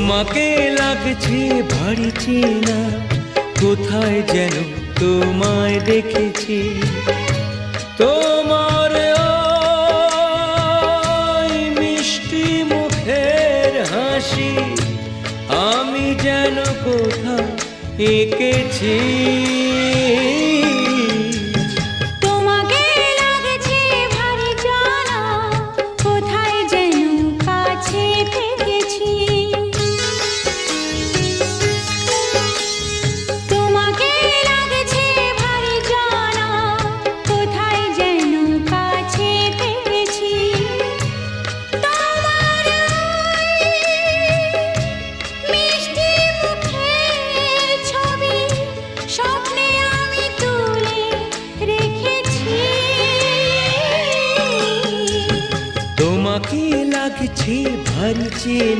তোমাকে লাগছে ভারী চেনা, কোথায় যেন তোমায় দেখেছি। তোমার ওই মিষ্টি মুখের হাসি আমি যেন কোথাও এঁকেছি। তোমাকে লাগছে ভারী চেনা।